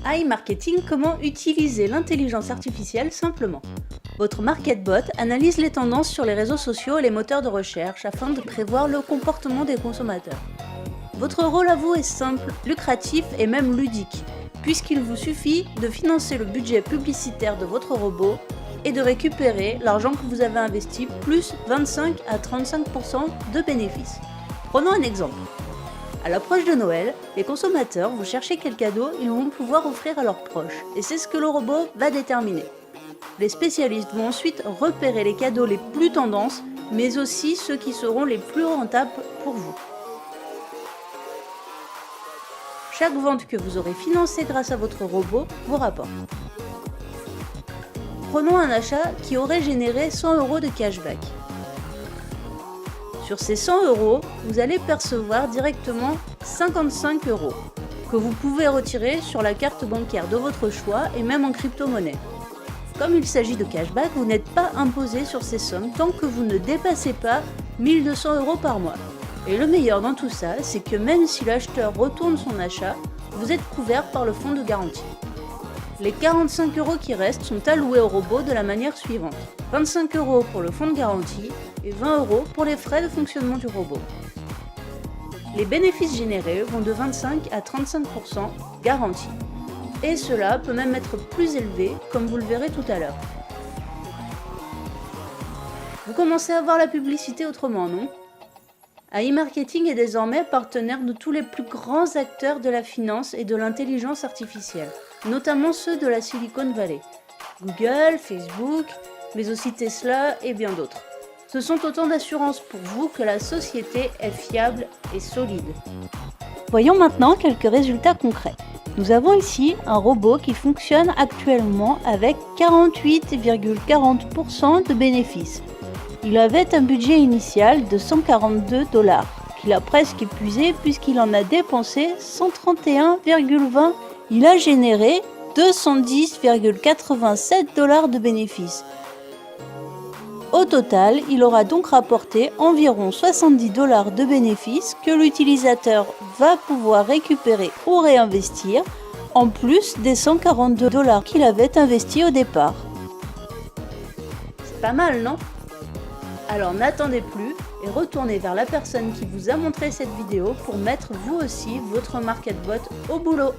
iMarketing, comment utiliser l'intelligence artificielle simplement. Votre MarketBot analyse les tendances sur les réseaux sociaux et les moteurs de recherche afin de prévoir le comportement des consommateurs. Votre rôle à vous est simple, lucratif et même ludique, puisqu'il vous suffit de financer le budget publicitaire de votre robot et de récupérer l'argent que vous avez investi plus 25 à 35% de bénéfices. Prenons un exemple. À l'approche de Noël, les consommateurs vont chercher quel cadeau ils vont pouvoir offrir à leurs proches, et c'est ce que le robot va déterminer. Les spécialistes vont ensuite repérer les cadeaux les plus tendances, mais aussi ceux qui seront les plus rentables pour vous. Chaque vente que vous aurez financée grâce à votre robot vous rapporte. Prenons un achat qui aurait généré 100 € de cashback. Sur ces 100 €, vous allez percevoir directement 55 € que vous pouvez retirer sur la carte bancaire de votre choix et même en crypto-monnaie. Comme il s'agit de cashback, vous n'êtes pas imposé sur ces sommes tant que vous ne dépassez pas 1200 € par mois. Et le meilleur dans tout ça, c'est que même si l'acheteur retourne son achat, vous êtes couvert par le fonds de garantie. Les 45 € qui restent sont alloués au robot de la manière suivante. 25 € pour le fonds de garantie et 20 € pour les frais de fonctionnement du robot. Les bénéfices générés vont de 25 à 35% garantis. Et cela peut même être plus élevé, comme vous le verrez tout à l'heure. Vous commencez à voir la publicité autrement, non ? iMarketing est désormais partenaire de tous les plus grands acteurs de la finance et de l'intelligence artificielle, notamment ceux de la Silicon Valley. Google, Facebook, mais aussi Tesla et bien d'autres. Ce sont autant d'assurances pour vous que la société est fiable et solide. Voyons maintenant quelques résultats concrets. Nous avons ici un robot qui fonctionne actuellement avec 48,40% de bénéfices. Il avait un budget initial de 142 $, qu'il a presque épuisé puisqu'il en a dépensé 131,20 $. Il a généré 210,87 $ de bénéfices. Au total, il aura donc rapporté environ 70 $ de bénéfices que l'utilisateur va pouvoir récupérer ou réinvestir, en plus des 142 $ qu'il avait investis au départ. C'est pas mal, non ? Alors n'attendez plus et retournez vers la personne qui vous a montré cette vidéo pour mettre vous aussi votre MarketBot au boulot.